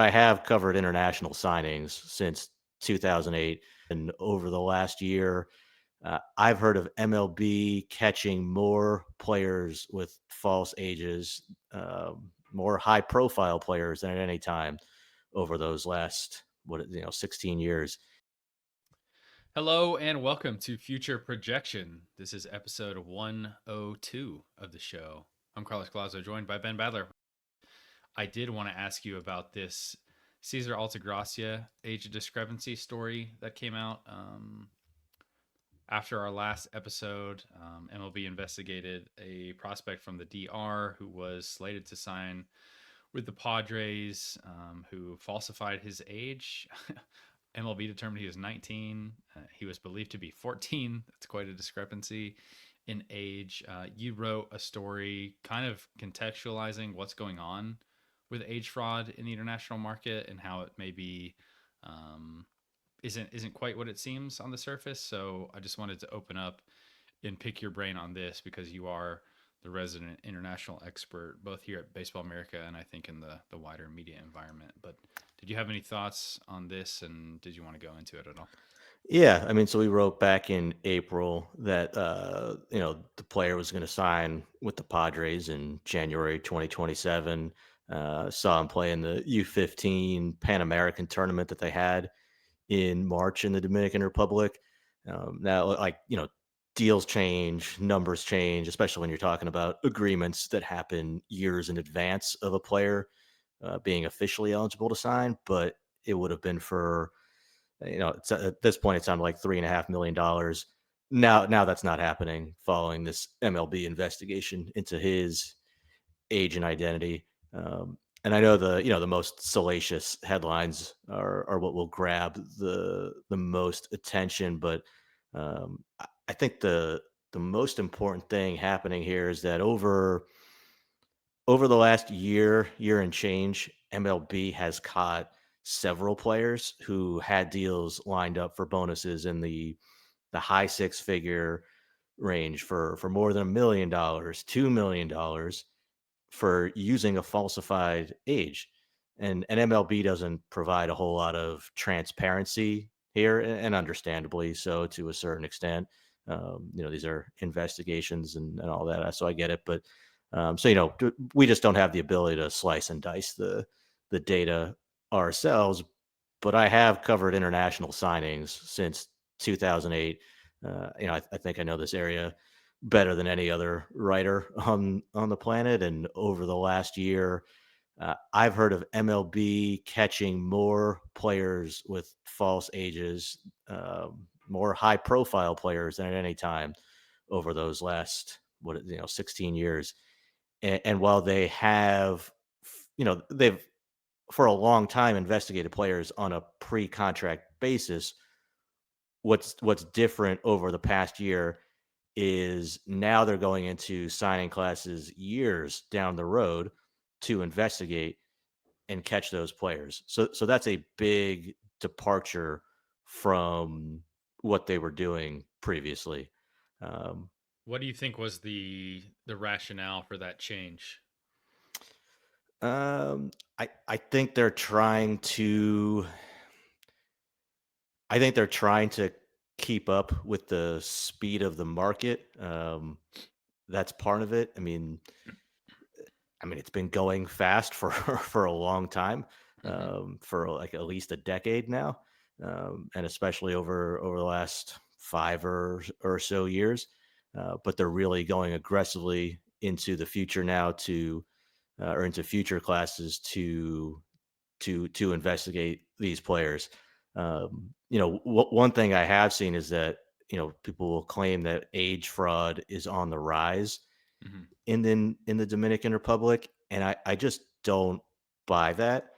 I have covered international signings since 2008, and over the last year, I've heard of MLB catching more players with false ages, more high-profile players than at any time over those last 16 years. Hello and welcome to Future Projection. This is episode 102 of the show. I'm Carlos Colazo, joined by Ben Badler. I did want to ask you about this Cesar Altagracia age discrepancy story that came out after our last episode. MLB investigated a prospect from the DR who was slated to sign with the Padres, who falsified his age. MLB determined he was 19. He was believed to be 14. That's quite a discrepancy in age. You wrote a story kind of contextualizing what's going on with age fraud in the international market and how it maybe isn't quite what it seems on the surface. So I just wanted to open up and pick your brain on this because you are the resident international expert both here at Baseball America and I think in the wider media environment. But did you have any thoughts on this, and did you want to go into it at all? Yeah, I mean, so we wrote back in April that the player was going to sign with the Padres in January 2027. Saw him play in the U15 Pan American tournament that they had in March in the Dominican Republic. Now, deals change, numbers change, especially when you're talking about agreements that happen years in advance of a player being officially eligible to sign. But it would have been for, at this point, it sounded like $3.5 million. Now that's not happening following this MLB investigation into his age and identity. And I know the most salacious headlines are what will grab the most attention, but I think the most important thing happening here is that over the last year and change, MLB has caught several players who had deals lined up for bonuses in the high six figure range for more than $1 million, $2 million for using a falsified age. And MLB doesn't provide a whole lot of transparency here, and understandably so to a certain extent. These are investigations and all that, so I get it. But we just don't have the ability to slice and dice the data ourselves. But I have covered international signings since 2008. I think I know this area better than any other writer on the planet. And over the last year, I've heard of MLB catching more players with false ages, more high profile players than at any time over those last 16 years. And while they have, they've for a long time investigated players on a pre-contract basis. What's different over the past year is now they're going into signing classes years down the road to investigate and catch those players. So that's a big departure from what they were doing previously. Um, What do you think was the rationale for that change? I think they're trying to. I think they're trying to keep up with the speed of the market. That's part of it. I mean, it's been going fast for for a long time, Hmm. for like at least a decade now, and especially over the last five or so years. But they're really going aggressively into the future now or into future classes to investigate these players. One thing I have seen is that people will claim that age fraud is on the rise Hmm. in the Dominican Republic, and I just don't buy that.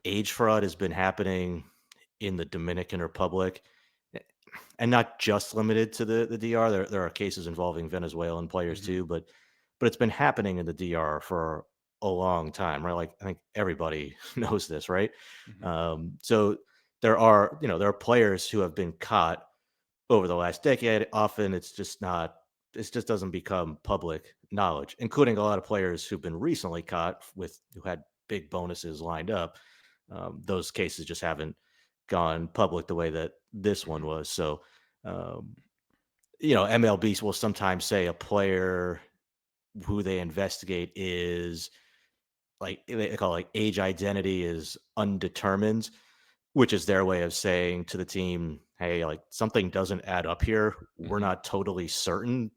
Age fraud has been happening in the Dominican Republic, eh, and not just limited to the DR. There are cases involving Venezuelan players Hmm. too, but it's been happening in the DR for a long time, right? Like I think everybody knows this, right? Hmm. So there are players who have been caught over the last decade. Often it just doesn't become public knowledge, including a lot of players who've been recently caught who had big bonuses lined up. Those cases just haven't gone public the way that this one Mhm. was. So, um, MLB will sometimes say a player who they investigate is like they call it like age identity is undetermined, which is their way of saying to the team, "Hey, like, something doesn't add up here. We're Mhm. not totally certain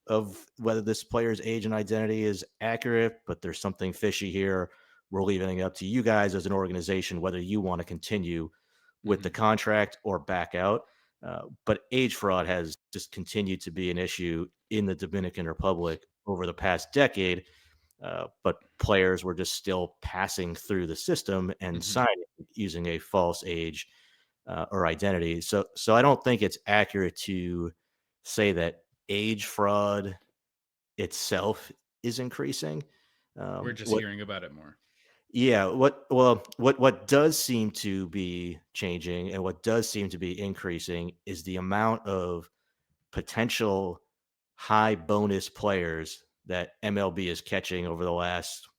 of whether this player's age and identity is accurate, but there's something fishy here. We're leaving it up to you guys as an organization whether you wanna continue with the Mhm. contract or back out." But age fraud has just continued to be an issue in the Dominican Republic over the past decade, but players were just still passing through the system and Mhm. signing using a false age or identity. So I don't think it's accurate to say that age fraud itself is increasing. We're just What hearing about it more. Yeah, what does seem to be changing and what does seem to be increasing is the amount of potential high bonus players that MLB is catching over the last,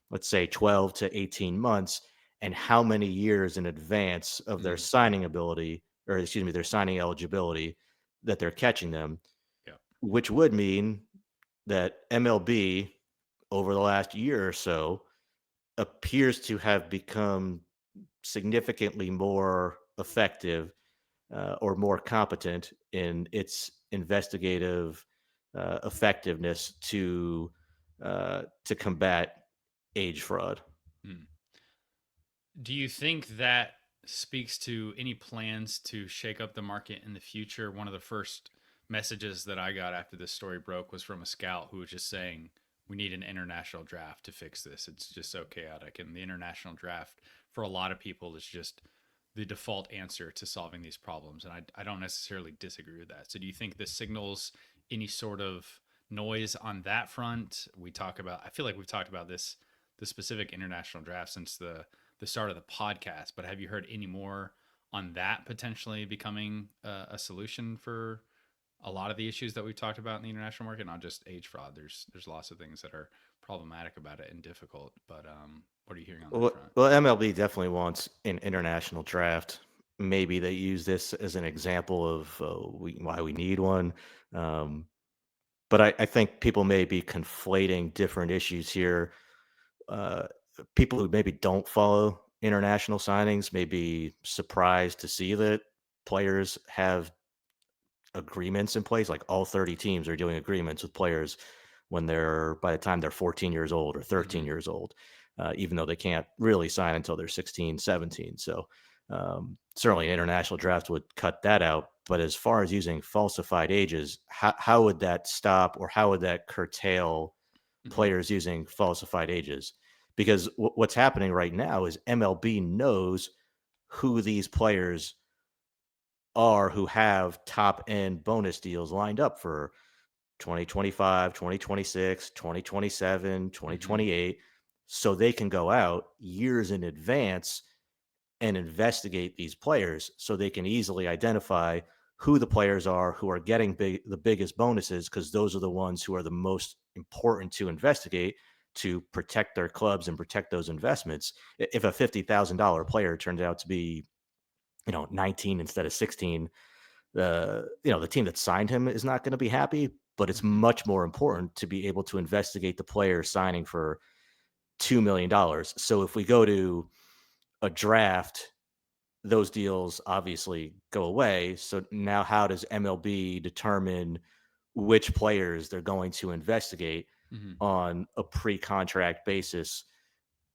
let's say, 12 to 18 months, and how many years in advance of their Mhm. signing ability, or excuse me, their signing eligibility, that they're catching them, Yeah. which would mean that MLB over the last year or so appears to have become significantly more effective or more competent in its investigative effectiveness to combat age fraud. Mm. Do you think that speaks to any plans to shake up the market in the future? One of the first messages that I got after this story broke was from a scout who was just saying, we need an international draft to fix this. It's just so chaotic. And the international draft, for a lot of people, is just the default answer to solving these problems. And I don't necessarily disagree with that. So, do you think this signals any sort of noise on that front? I feel like we've talked about the specific international draft since the start of the podcast, but have you heard any more on that potentially becoming a solution for a lot of the issues that we've talked about in the international market? Not just age fraud. There's lots of things that are problematic about it and difficult. But what are you hearing on that front? Well, MLB definitely wants an international draft. Maybe they use this as an example of why we need one. Um, but I think people may be conflating different issues here. uh, People who maybe don't follow international signings may be surprised to see that players have agreements in place. Like all 30 teams are doing agreements with players when they're by the time they're 14 years old or 13 Mm-hmm. years old, even though they can't really sign until they're 16, 17. So certainly an international draft would cut that out. But as far as using falsified ages, how would that stop or how would that curtail Mm-hmm. players using falsified ages? Because what's happening right now is MLB knows who these players are who have top end bonus deals lined up for 2025, 2026, 2027, Mm-hmm. 2028, so they can go out years in advance and investigate these players so they can easily identify who the players are who are getting the biggest bonuses because those are the ones who are the most important to investigate to protect their clubs and protect those investments. If a $50,000 player turns out to be 19 instead of 16, the team that signed him is not going to be happy, but it's Mm-hmm. much more important to be able to investigate the player signing for $2 million. So if we go to a draft, those deals obviously go away. So now how does MLB determine which players they're going to investigate Mm-hmm. on a pre-contract basis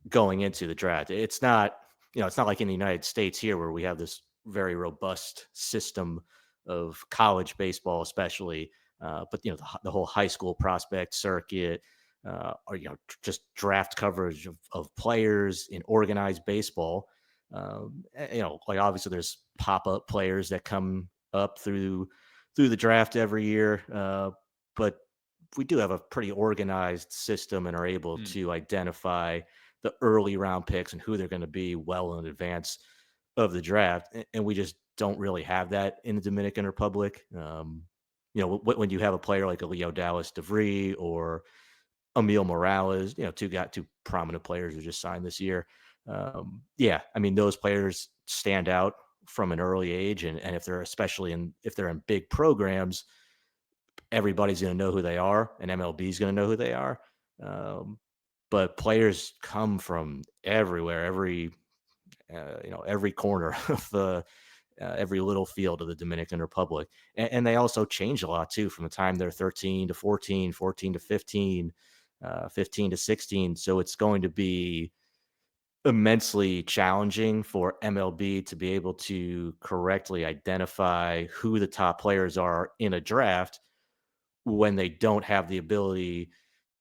going into the draft? It's not like in the United States here where we have this very robust system of college baseball, especially. But the whole high school prospect circuit, or just draft coverage of players in organized baseball. Like obviously there's pop up players that come up through the draft every year, but we do have a pretty organized system and are able Mm. to identify the early round picks and who they're going to be well in advance of the draft. And we just don't really have that in the Dominican Republic. When you have a player like a Leo Dallas DeVry or Emil Morales, two prominent players who just signed this year. Yeah, I mean, those players stand out from an early age, and if they're in big programs, everybody's going to know who they are, and MLB is going to know who they are. Um, but players come from everywhere, every corner of the every little field of the Dominican Republic, and they also change a lot too from the time they're 13 to 14, 14 to 15, 15 to 16. So it's going to be immensely challenging for MLB to be able to correctly identify who the top players are in a draft when they don't have the ability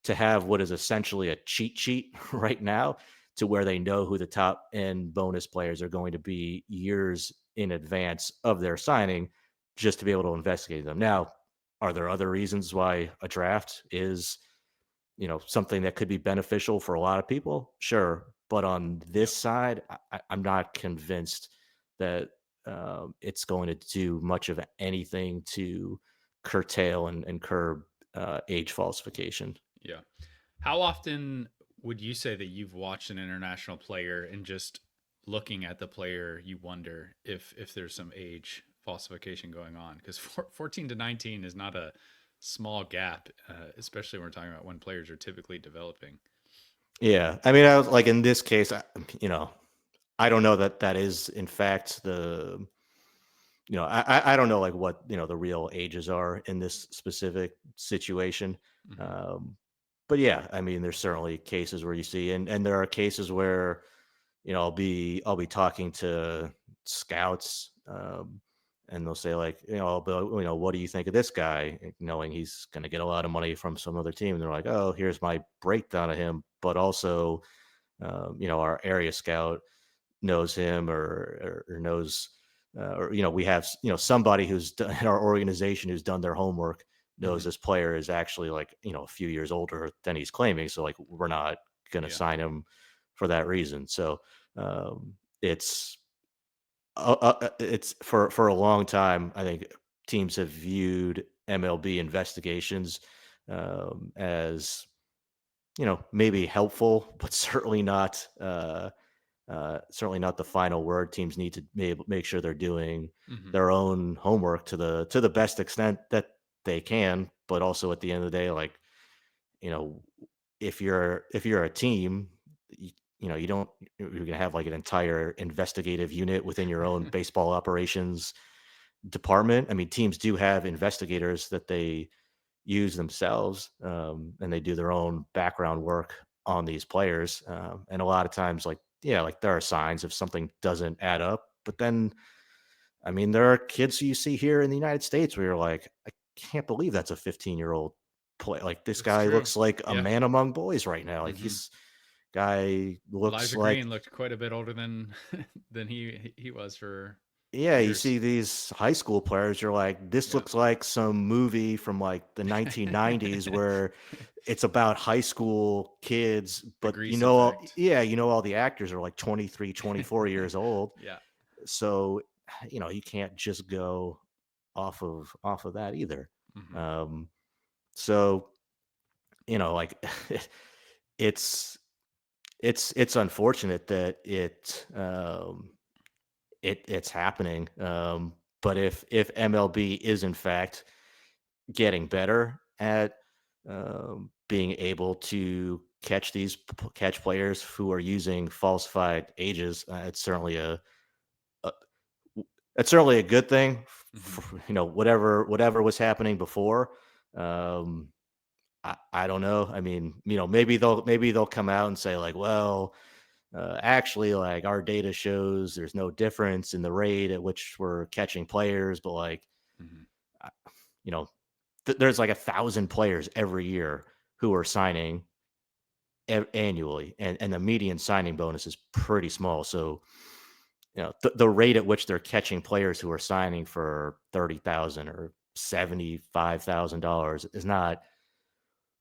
to have what is essentially a cheat sheet right now to where they know who the top end bonus players are going to be years in advance of their signing just to be able to investigate them. Now, are there other reasons why a draft is, something that could be beneficial for a lot of people? Sure. But on this Yep. side, I'm not convinced that it's going to do much of anything to curtail and curb age falsification. Yeah. How often would you say that you've watched an international player and just looking at the player, you wonder if there's some age falsification going on? Because 14 to 19 is not a small gap, especially when we're talking about when players are typically developing. Yeah, I mean, I was like in this case, I don't know that that is in fact I don't know like what the real ages are in this specific situation. Hmm. Um, but yeah, I mean, there's certainly cases where you see, and there are cases where I'll be talking to scouts, and they'll say like, but what do you think of this guy? Knowing he's going to get a lot of money from some other team, and they're like, oh, here's my breakdown of him, but also, our area scout knows him or knows or we have somebody who's done in our organization who's done their homework knows Hmm. this player is actually like a few years older than he's claiming, so like we're not going to Yeah. sign him for that reason. So it's it's for a long time I think teams have viewed MLB investigations as maybe helpful but certainly not the final word. Teams need to make sure they're doing Hmm. their own homework to the best extent that they can, but also at the end of the day, like, you know, if you're a team, you don't you're gonna have like an entire investigative unit within your own baseball operations department. I mean, teams do have investigators that they use themselves, and they do their own background work on these players. And a lot of times, like, yeah, like there are signs if something doesn't add up. But then, I mean, there are kids who you see here in the United States where you're like, I can't believe that's a 15-year-old play. Like this It's guy true. looks like a Yeah. man among boys right now. Like Hmm. he's guy looks Elijah like Green looked quite a bit older than than he was for yeah, you years. see these high school players, you're like, this Yeah. looks like some movie from like the 1990s where it's about high school kids, The but grease effect. yeah, all the actors are like 23, 24 years old. Yeah. So, you can't just go off of that either. Hmm. Um, so, like it's it's unfortunate that it's happening. But if MLB is in fact getting better at being able to catch players who are using falsified ages, a it's certainly a good thing. Hmm. Whatever was happening before. Um, I don't know. I mean, maybe they'll come out and say like, well, actually, like our data shows there's no difference in the rate at which we're catching players, but like, Hmm. uh, you know, there's like 1,000 players every year who are signing annually, and the median signing bonus is pretty small. So, the rate at which they're catching players who are signing for 30,000 or $75,000 is not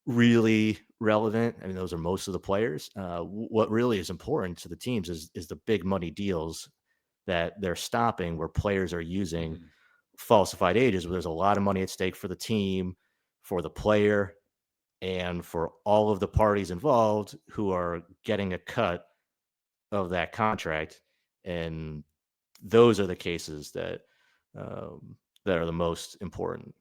really relevant. I mean, those are most of the players. What really is important to the teams is the big money deals that they're stopping, where players are using Hmm. falsified ages, where there's a lot of money at stake for the team, for the player, and for all of the parties involved who are getting a cut of that contract, and those are the cases that that are the most important